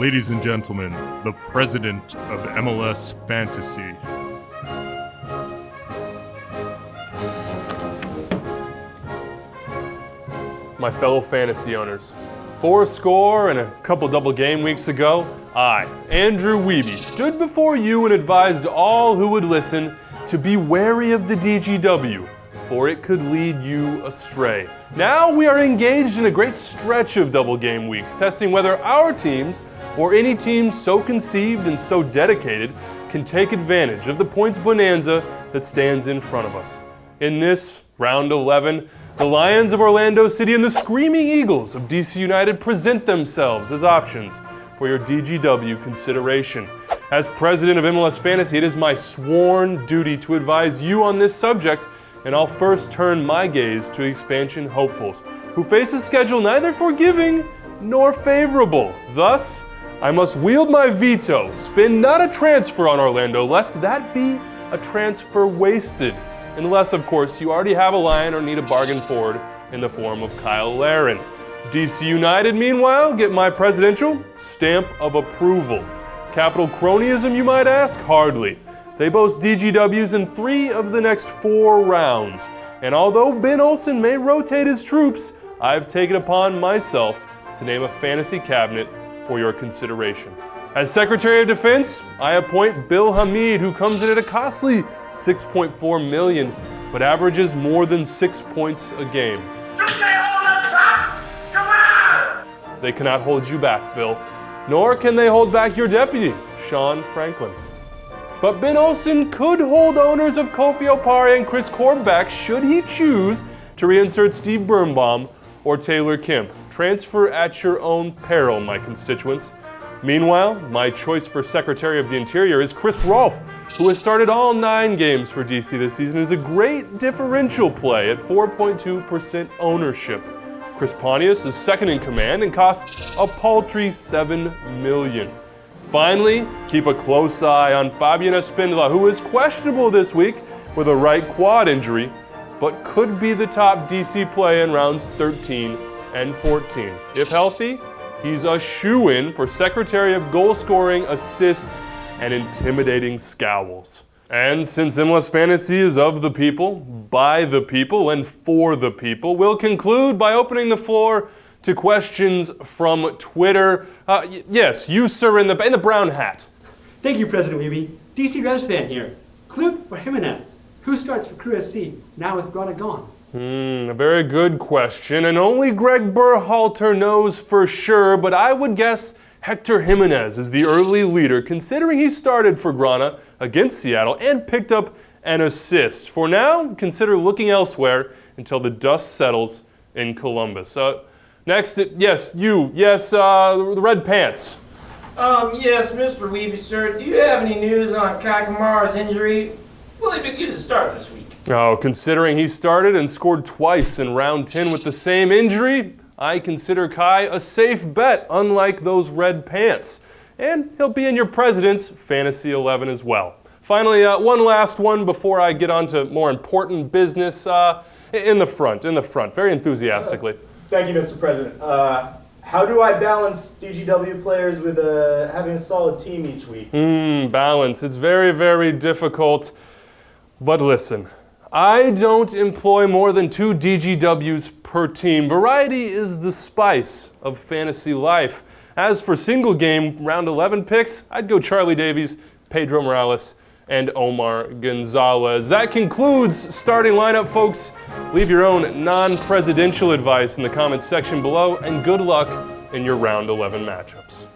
ladies and gentlemen, the president of MLS Fantasy. My fellow fantasy owners, 4 and a couple double game weeks ago, I, Andrew Wiebe, stood before you and advised all who would listen to be wary of the DGW, for it could lead you astray. Now we are engaged in a great stretch of double game weeks, testing whether our teams, or any team so conceived and so dedicated, can take advantage of the points bonanza that stands in front of us. In this round 11, the Lions of Orlando City and the Screaming Eagles of DC United present themselves as options for your DGW consideration. As president of MLS Fantasy, it is my sworn duty to advise you on this subject, and I'll first turn my gaze to expansion hopefuls, who face a schedule neither forgiving nor favorable. Thus, I must wield my veto, spin not a transfer on Orlando, lest that be a transfer wasted. Unless, of course, you already have a Lion or need a bargain forward in the form of Kyle Larin. DC United, meanwhile, get my presidential stamp of approval. Capital cronyism, you might ask? Hardly. They boast DGWs in 3 of the next 4 rounds. And although Ben Olsen may rotate his troops, I've taken upon myself to name a fantasy cabinet for your consideration. As Secretary of Defense, I appoint Bill Hamid, who comes in at a costly $6.4 million, but averages more than 6 points a game. You can't hold us back! Come on! They cannot hold you back, Bill, nor can they hold back your deputy, Sean Franklin. But Ben Olsen could hold owners of Kofi Opare and Chris Korb back should he choose to reinsert Steve Birnbaum or Taylor Kemp. Transfer at your own peril, my constituents. Meanwhile, my choice for Secretary of the Interior is Chris Rolfe, who has started all 9 games for DC this season, is a great differential play at 4.2% ownership. Chris Pontius is second in command and costs a paltry $7 million. Finally, keep a close eye on Fabian Espindola, who is questionable this week with a right quad injury, but could be the top DC play in rounds 13 and 14. If healthy, he's a shoo-in for Secretary of Goal Scoring, Assists, and Intimidating Scowls. And since MLS Fantasy is of the people, by the people, and for the people, we'll conclude by opening the floor to questions from Twitter. Yes, you, sir, in the brown hat. Thank you, President Wiebe. DC Revs fan here. Clute or Jimenez? Who starts for Crew SC now with Grana gone? A very good question, and only Greg Berhalter knows for sure, but I would guess Hector Jimenez is the early leader, considering he started for Grana against Seattle and picked up an assist. For now, consider looking elsewhere until the dust settles in Columbus. Next, the red pants. Yes, Mr. Wiebe, sir. Do you have any news on Kai Kamara's injury? Will he be good to start this week? Oh, considering he started and scored twice in round 10 with the same injury, I consider Kai a safe bet, unlike those red pants. And he'll be in your president's Fantasy 11 as well. Finally, one last one before I get on to more important business. In the front, very enthusiastically. Thank you, Mr. President. How do I balance DGW players with having a solid team each week? Balance. It's very, very difficult. But listen, I don't employ more than 2 DGWs per team. Variety is the spice of fantasy life. As for single game round 11 picks, I'd go Charlie Davies, Pedro Morales, and Omar Gonzalez. That concludes starting lineup, folks. Leave your own non-presidential advice in the comments section below, and good luck in your round 11 matchups.